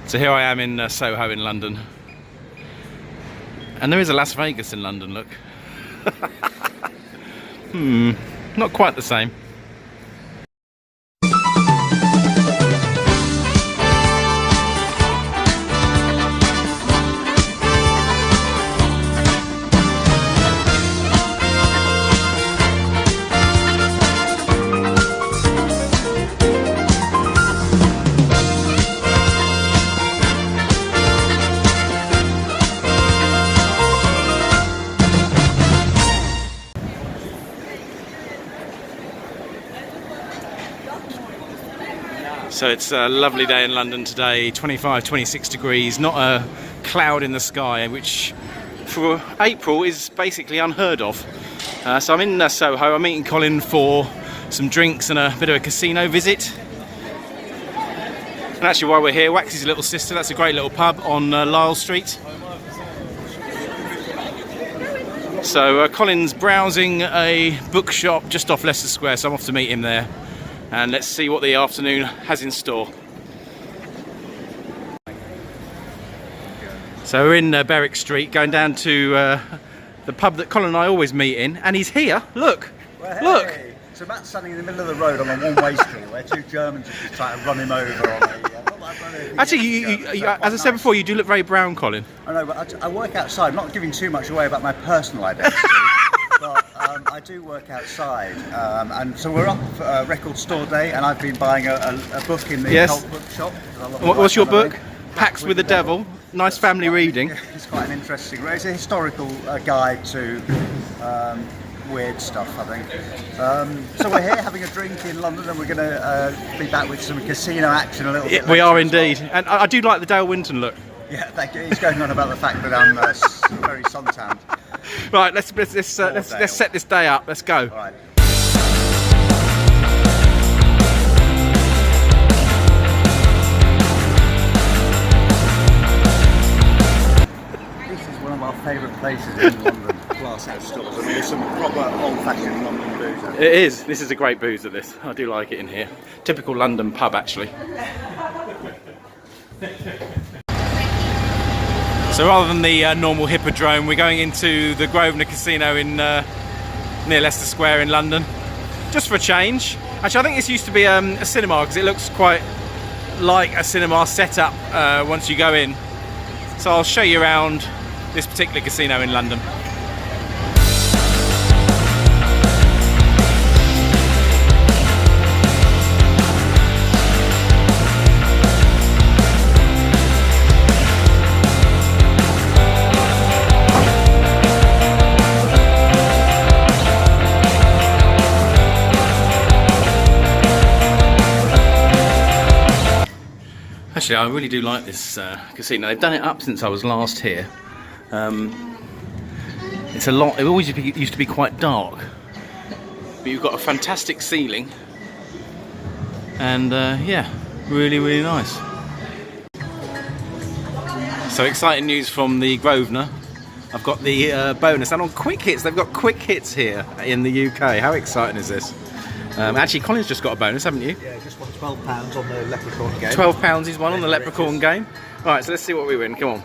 So here I am in Soho in London. And there is a Las Vegas in London, look. Not quite the same. So it's a lovely day in London today, 25, 26 degrees, not a cloud in the sky, which for April is basically unheard of. So I'm in Soho, I'm meeting Colin for some drinks and a bit of a casino visit. And actually while we're here, Waxy's little sister, that's a great little pub on Lisle Street. So Colin's browsing a bookshop just off Leicester Square, so I'm off to meet him there. And let's see what the afternoon has in store. So we're in Berwick Street, going down to the pub that Colin and I always meet in, and he's here. Look, well, hey. Look. So Matt's standing in the middle of the road on a one-way street where two Germans are just trying to run him over on a... Actually, as I said before, you do look very brown, Colin. I know, but I work outside. I'm not giving too much away about my personal identity. But I do work outside, and so we're up for Record Store Day, and I've been buying a book in the cult bookshop. What's your book? Pax with the Devil. Nice family reading. It's quite an interesting. It's a historical guide to weird stuff, I think. So we're here having a drink in London, and we're going to be back with some casino action a little bit. We are indeed, and I do like the Dale Winton look. Yeah, thank you. He's going on about the fact that I'm very suntanned. Right, let's set this day up. Let's go. All right. This is one of our favourite places in London. Glasshouse stores. I mean, there's some proper old-fashioned London booze. It is. This is a great booze of this. I do like it in here. Typical London pub, actually. So rather than the normal hippodrome, we're going into the Grosvenor Casino in near Leicester Square in London, just for a change. Actually, I think this used to be a cinema because it looks quite like a cinema setup once you go in. So I'll show you around this particular casino in London. Actually, I really do like this casino. They've done it up since I was last here. It's a lot. It always used to be quite dark, but you've got a fantastic ceiling, and yeah, really, really nice. So exciting news from the Grosvenor. I've got the bonus, and on quick hits, they've got quick hits here in the UK. How exciting is this? Actually, Colin's just got a bonus, haven't you? Yeah, just won £12 on the Leprechaun game. £12 he's won on the Leprechaun game. Right, so let's see what we win. Come on.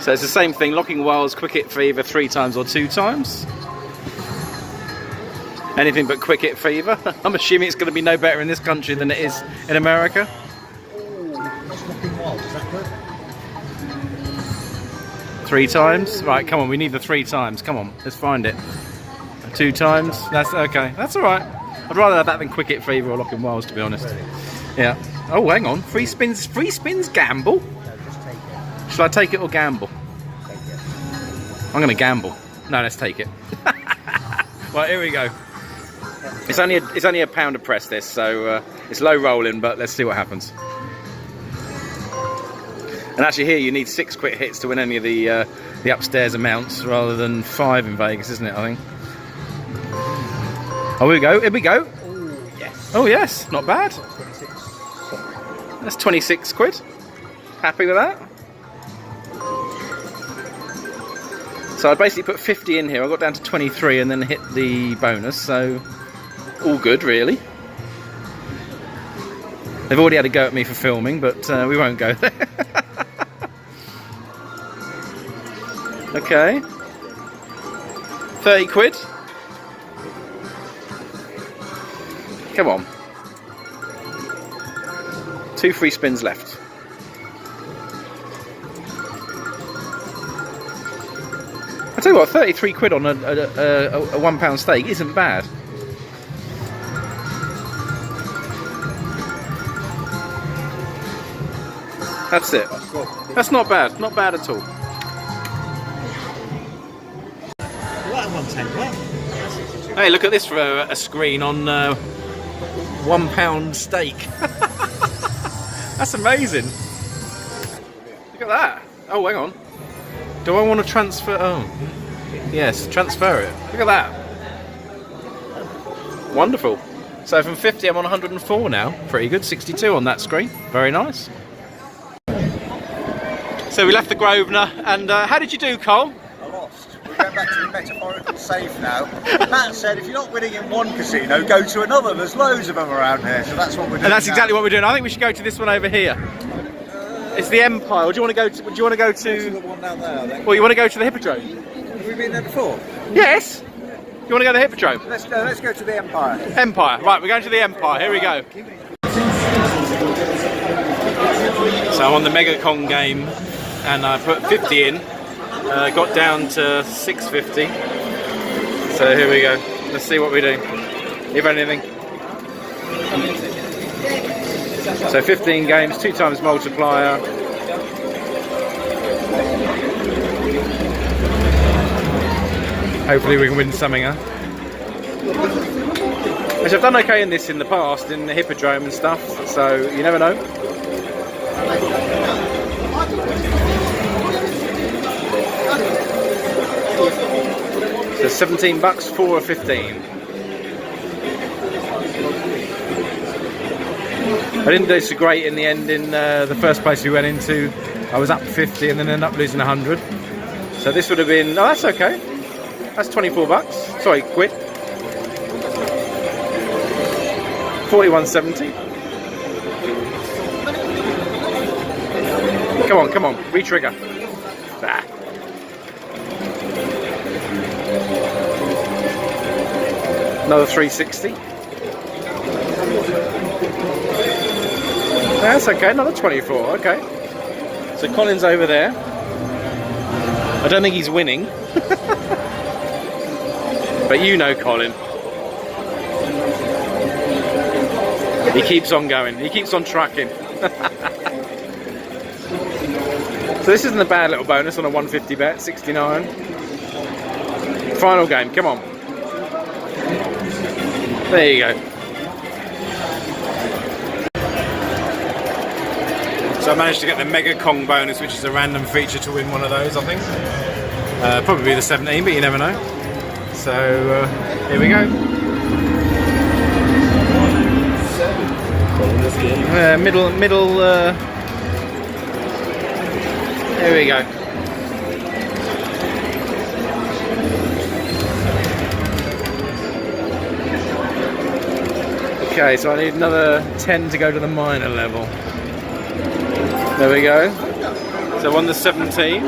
So it's the same thing. Locking Wells, quick hit fever 3 times or 2 times. Anything but quick hit fever. I'm assuming it's going to be no better in this country than it is in America. That's Locking Wells, is that good? 3 times. Right, come on. We need the 3 times. Come on, let's find it. 2 times. That's okay. That's all right. I'd rather have that than quick hit fever or Locking Wells, to be honest. Yeah. Oh, hang on. Free spins gamble. No, just take it. Should I take it or gamble? Take it. I'm going to gamble. No, let's take it. Right, here we go. It's only a £1 a press, this, so it's low rolling, but let's see what happens. And actually here you need 6 quick hits to win any of the upstairs amounts rather than 5 in Vegas, isn't it, I think? Oh, here we go. Oh, yes. Oh, yes, not bad. 26. That's 26 quid. Happy with that? So I basically put 50 in here. I got down to 23 and then hit the bonus, so all good, really. They've already had a go at me for filming, but we won't go there. Okay. 30 quid. Come on. 2 free spins left. I tell you what, 33 quid on a £1 stake isn't bad. That's it. That's not bad. Not bad at all. Hey, look at this for a screen on £1 stake. That's amazing. Look at that. Oh, hang on. Do I want to transfer? Oh, yes, transfer it. Look at that. Wonderful. So from 50, I'm on 104 now. Pretty good. 62 on that screen. Very nice. So we left the Grosvenor, and how did you do, Cole? I lost. We're going back to the metaphorical safe now. Matt said if you're not winning in one casino, go to another. There's loads of them around here, so that's what we're doing. And that's now. exactly what we're doing. I think we should go to this one over here. It's the Empire. Or do you want to go to? Do you want to go to? The one down there, I think. Well, you want to go to the Hippodrome? Have we been there before? Yes. You want to go to the Hippodrome? Let's go to the Empire. Empire. Right, we're going to the Empire. Here we go. So I'm on the Mega Kong game, and I put 50 in. Got down to 650. So here we go. Let's see what we do. If anything. So 15 games, 2 times multiplier. Hopefully we can win something, huh? Which I've done okay in this in the past, in the Hippodrome and stuff, so you never know. So 17 bucks, 4 or 15. I didn't do so great in the end in the first place we went into. I was up 50 and then ended up losing 100. So this would have been, oh, that's okay. That's 24 bucks. Sorry, quid. 41.70. Come on, re-trigger. Ah. Another 360. That's okay, another 24, okay. So Colin's over there. I don't think he's winning. But you know Colin. He keeps on going, he keeps on tracking. So this isn't a bad little bonus on a 150 bet, 69. Final game, come on. There you go. So I managed to get the Mega Kong bonus, which is a random feature to win one of those, I think. Probably the 17, but you never know. So here we go. Middle. Here we go. Okay, so I need another 10 to go to the minor level. There we go. So on the 17.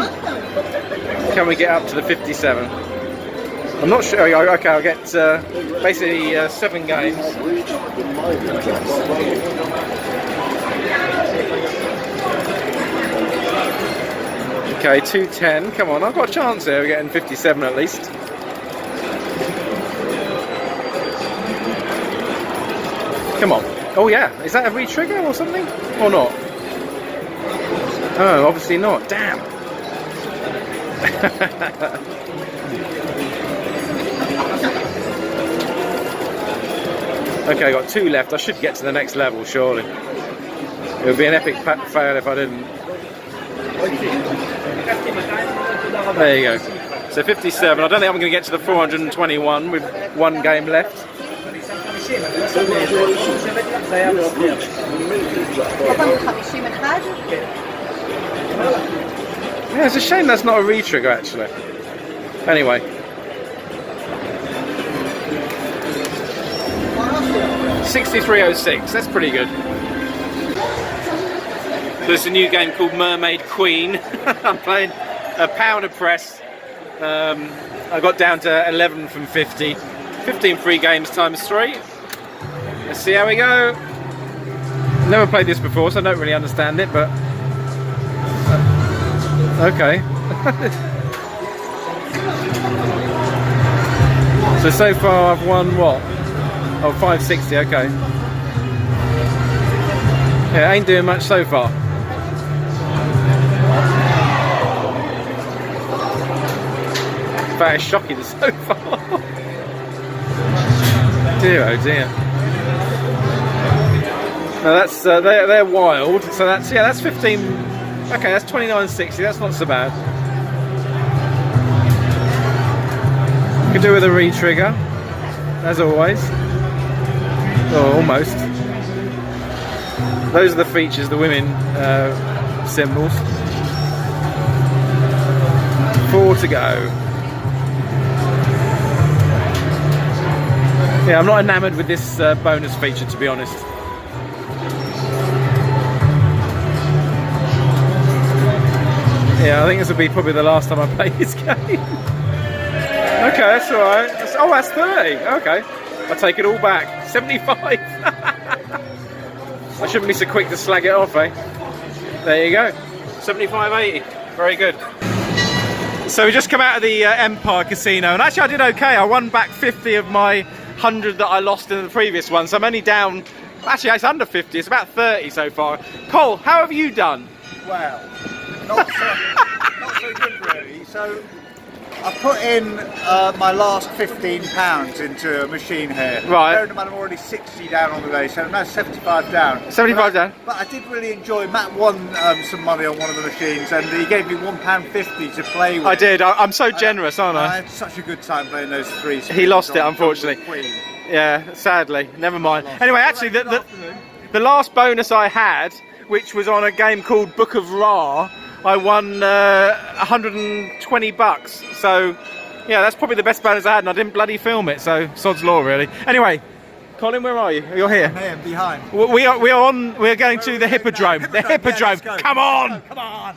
Can we get up to the 57? I'm not sure. Okay, I'll get basically 7 games. Okay, 210. Come on, I've got a chance here of getting 57 at least. Come on. Oh yeah, is that a re-trigger or something? Or not? Oh, obviously not. Damn. Okay, I got 2 left. I should get to the next level, surely. It would be an epic fail if I didn't. There you go. So 57. I don't think I'm going to get to the 421 with 1 game left. Yeah, it's a shame that's not a re-trigger actually. Anyway. 63.06, that's pretty good. There's a new game called Mermaid Queen. I'm playing a pounder press. I got down to 11 from 50. 15 free games times 3. Let's see how we go. Never played this before, so I don't really understand it, but okay. So far I've won what? Oh, 560, okay. Yeah, ain't doing much so far. In fact, it's shocking so far. Dear, oh dear. No, that's they're wild. So that's 15. Okay, that's 29.60. That's not so bad. Could do with a re-trigger, as always. Or almost. Those are the features, the women symbols. 4 to go. Yeah, I'm not enamoured with this bonus feature, to be honest. Yeah, I think this will be probably the last time I play this game. Okay, that's alright. Oh, that's 30. Okay. I'll take it all back. 75. I shouldn't be so quick to slag it off, eh? There you go. 75.80. Very good. So we just come out of the Empire Casino, and actually I did okay. I won back 50 of my 100 that I lost in the previous one, so I'm only down. Actually, it's under 50. It's about 30 so far. Cole, how have you done? Well, not so good really. So I put in my last £15 into a machine here. Right. Bearing in mind I'm already 60 down on the day, so I'm now 75 down. 75 down. But I did really enjoy. Matt won some money on one of the machines, and he gave me £1.50 to play with. I did. I'm so generous, aren't I? I had such a good time playing those 3. He lost it, unfortunately. Yeah, sadly. Never mind. Anyway, actually, the last bonus I had, which was on a game called Book of Ra, I won 120 bucks. So, yeah, that's probably the best bonus I had, and I didn't bloody film it. So, sod's law, really. Anyway, Colin, where are you? You're here. I am behind. We are going to the Hippodrome. The Hippodrome. Yeah, come on. Come on.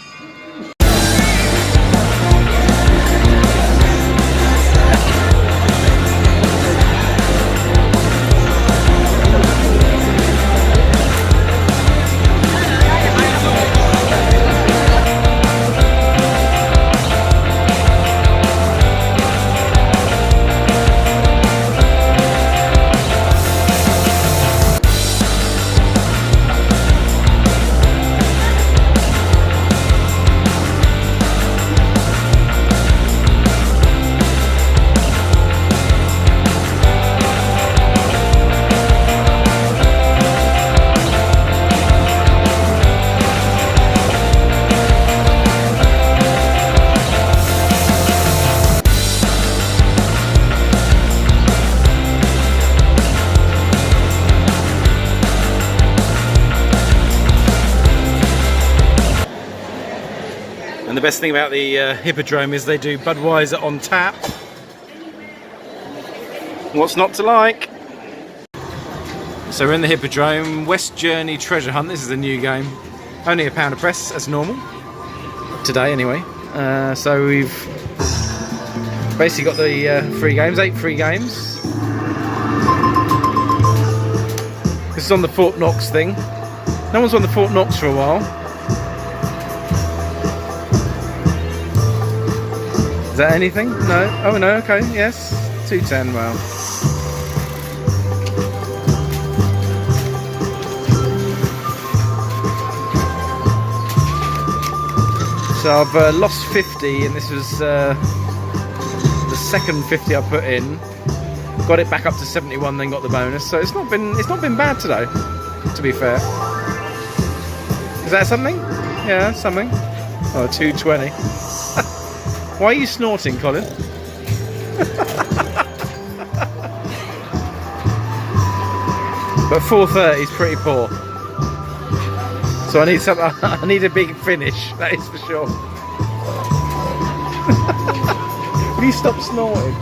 And the best thing about the Hippodrome is they do Budweiser on tap. What's not to like? So we're in the Hippodrome, West Journey Treasure Hunt. This is a new game. Only a £1 a press, as normal. Today, anyway. So we've basically got the free games, 8 free games. This is on the Fort Knox thing. No one's on the Fort Knox for a while. Is that anything? No? Oh no, okay, yes. 210, well. So I've lost 50, and this was the second 50 I put in. Got it back up to 71, then got the bonus. So it's not been bad today, to be fair. Is that something? Yeah, something. Oh, 220. Why are you snorting, Colin? But 430 is pretty poor. So I need something. I need a big finish. That is for sure. Will you stop snorting?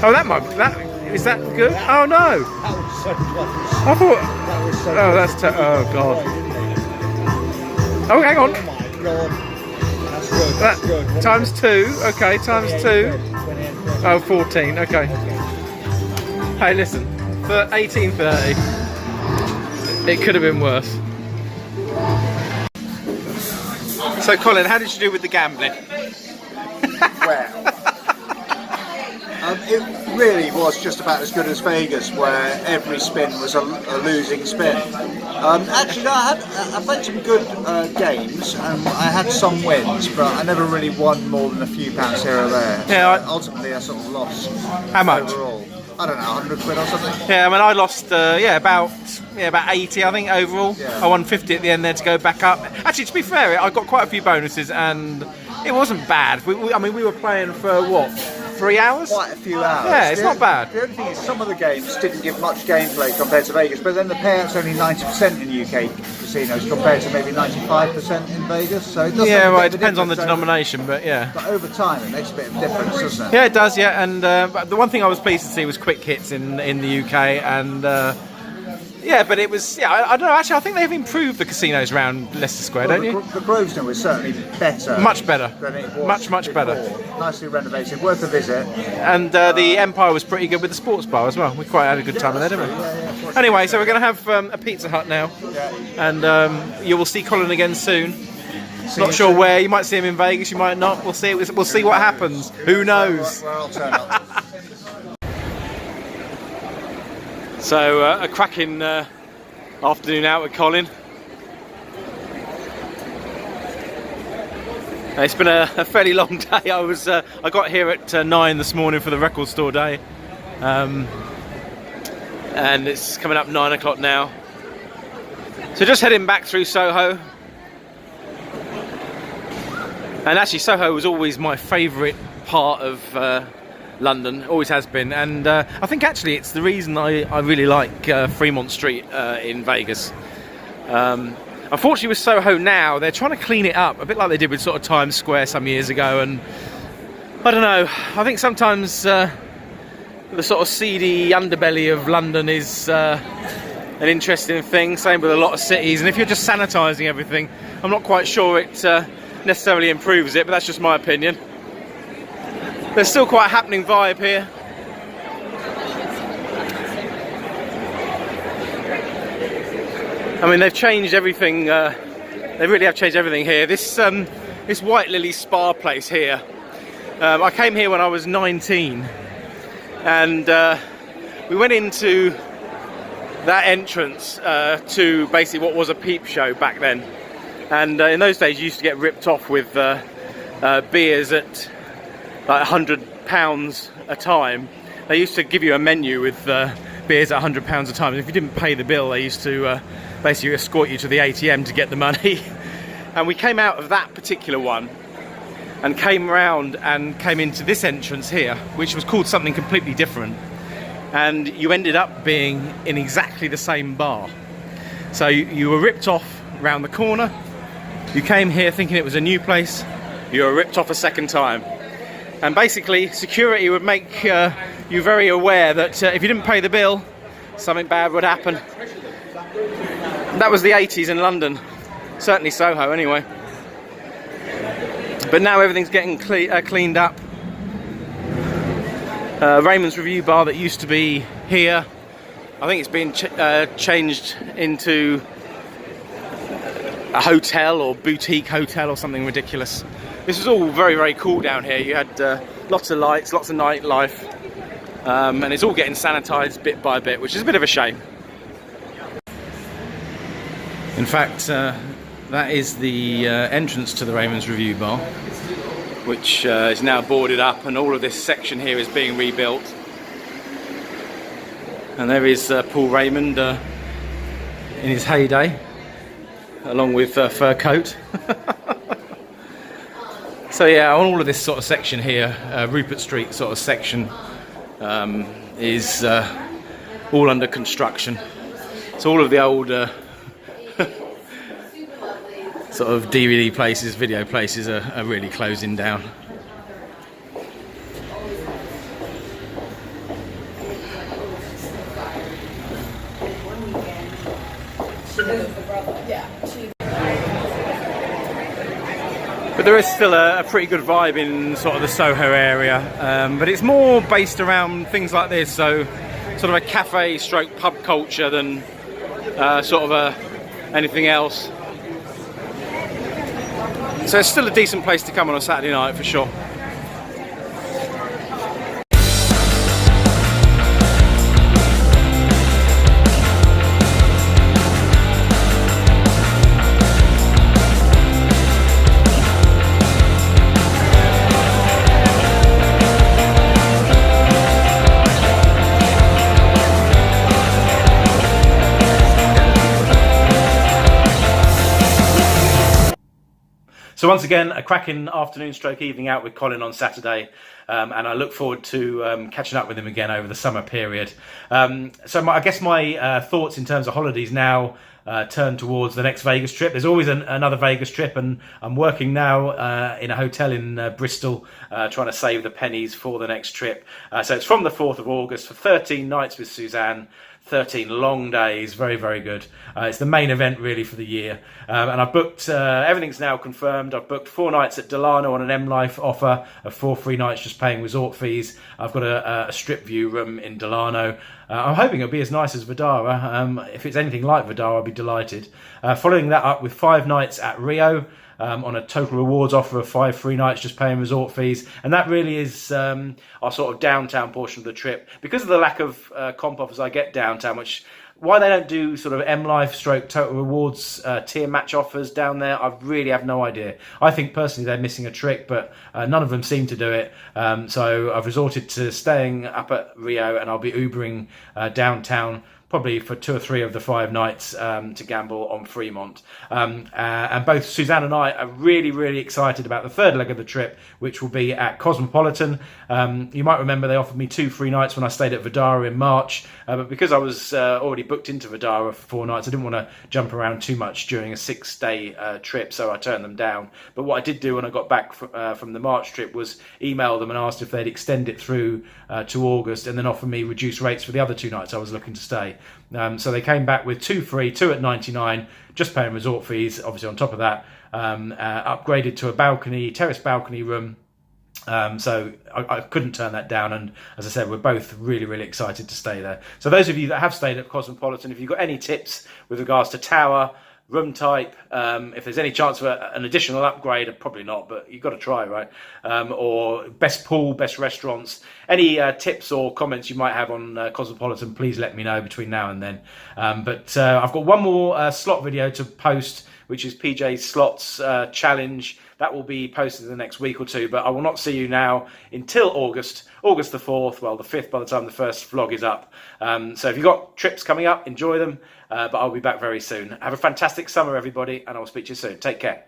Oh, that Is that good? Oh no! That was so close. I thought. That was so Oh, close. that's. Oh god. Oh, hang on. Oh my god. That's good. That's good. Times 2. Okay, times 2. Oh, 14. Okay. Hey, listen. For 18.30, it could have been worse. So, Colin, how did you do with the gambling? Well, it really was just about as good as Vegas, where every spin was a losing spin. Actually, no, I played some good games, and I had some wins, but I never really won more than a few pounds here or there. Yeah, ultimately, I sort of lost. How much? Overall, I don't know, 100 quid or something. Yeah, I mean, I lost, about 80, I think, overall. Yeah. I won 50 at the end there to go back up. Actually, to be fair, I got quite a few bonuses, and it wasn't bad. We were playing for, what, 3 hours? Quite a few hours. Yeah, it's not bad. The only thing is, some of the games didn't give much gameplay compared to Vegas, but then the payout's only 90% in UK casinos compared to maybe 95% in Vegas. So it does it depends on the denomination, but yeah. But over time, it makes a bit of a difference, doesn't it? Yeah, it does. Yeah, and but the one thing I was pleased to see was quick hits in the UK, and yeah, but it was. Yeah, I don't know. Actually, I think they've improved the casinos around Leicester Square, don't you? The Grosvenor was certainly better. Much better. Than it was much before. better. Nicely renovated, worth a visit. And the Empire was pretty good with the sports bar as well. We quite had a good time there, didn't we? Yeah, anyway, so we're going to have a Pizza Hut now, and you will see Colin again soon. Not sure where. You might see him in Vegas. You might not. We'll see. We'll see what happens. Who knows? Where I'll turn up. So a cracking afternoon out with Colin. It's been a fairly long day. I got here at 9 this morning for the record store day, and it's coming up 9 o'clock now. So just heading back through Soho. And actually, Soho was always my favourite part of London, always has been, and I think actually it's the reason I really like Fremont Street in Vegas. Unfortunately with Soho now, they're trying to clean it up, a bit like they did with sort of Times Square some years ago, and I don't know, I think sometimes the sort of seedy underbelly of London is an interesting thing, same with a lot of cities, and if you're just sanitising everything, I'm not quite sure it necessarily improves it, but that's just my opinion. There's still quite a happening vibe here. I mean, they've changed everything. They really have changed everything here. This White Lily Spa place here. I came here when I was 19, and we went into that entrance to basically what was a peep show back then. And in those days, you used to get ripped off with beers at like £100 a time. They used to give you a menu with beers at £100 a time, and if you didn't pay the bill, they used to basically escort you to the ATM to get the money. And we came out of that particular one and came around and came into this entrance here, which was called something completely different, and you ended up being in exactly the same bar. So you were ripped off round the corner, you came here thinking it was a new place, you were ripped off a second time. And basically, security would make you very aware that if you didn't pay the bill, something bad would happen. That was the 80s in London, certainly Soho anyway. But now everything's getting cleaned up. Raymond's Review Bar that used to be here, I think it's been changed into a hotel or boutique hotel or something ridiculous. This was all very, very cool down here. You had lots of lights, lots of nightlife, and it's all getting sanitised bit by bit, which is a bit of a shame. In fact, that is the entrance to the Raymond's Review Bar, which is now boarded up, and all of this section here is being rebuilt. And there is Paul Raymond in his heyday, along with Fur Coat. So yeah, on all of this sort of section here, Rupert Street sort of section is all under construction. So all of the old sort of DVD places, video places are really closing down. But there is still a pretty good vibe in sort of the Soho area, but it's more based around things like this, so sort of a cafe stroke pub culture than sort of anything else. So it's still a decent place to come on a Saturday night for sure. So once again, a cracking afternoon stroke evening out with Colin on Saturday, and I look forward to catching up with him again over the summer period. I guess my thoughts in terms of holidays now turn towards the next Vegas trip. There's always another Vegas trip, and I'm working now in a hotel in Bristol, trying to save the pennies for the next trip. So it's from the 4th of August for 13 nights with Suzanne. 13 long days, very, very good. It's the main event really for the year. And I've booked, everything's now confirmed. I've booked 4 nights at Delano on an M Life offer of 4 free nights just paying resort fees. I've got a strip view room in Delano. I'm hoping it'll be as nice as Vdara. If it's anything like Vdara, I'll be delighted. Following that up with 5 nights at Rio. On a total rewards offer of 5 free nights just paying resort fees, and that really is our sort of downtown portion of the trip. Because of the lack of comp offers I get downtown, why they don't do sort of M Life stroke total rewards tier match offers down there, I really have no idea. I think personally they're missing a trick, but none of them seem to do it. So I've resorted to staying up at Rio, and I'll be Ubering downtown probably for 2 or 3 of the 5 nights to gamble on Fremont. And both Suzanne and I are really, really excited about the 3rd leg of the trip, which will be at Cosmopolitan. You might remember they offered me 2 free nights when I stayed at Vdara in March, but because I was already booked into Vdara for 4 nights, I didn't want to jump around too much during a 6-day trip, so I turned them down. But what I did do when I got back from the March trip was email them and asked if they'd extend it through to August, and then offer me reduced rates for the other 2 nights I was looking to stay. So they came back with 2 free, 2 at 99, just paying resort fees, obviously on top of that, upgraded to a terrace balcony room. So I couldn't turn that down, and as I said, we're both really, really excited to stay there. So those of you that have stayed at Cosmopolitan, if you've got any tips with regards to tower, room type, if there's any chance of an additional upgrade, probably not, but you've got to try, right? Or best pool, best restaurants, any tips or comments you might have on Cosmopolitan, please let me know between now and then. But I've got one more slot video to post, which is PJ's Slots Challenge. That will be posted in the next week or 2, but I will not see you now until August the 4th, well, the 5th by the time the first vlog is up. So if you've got trips coming up, enjoy them, but I'll be back very soon. Have a fantastic summer, everybody, and I'll speak to you soon. Take care.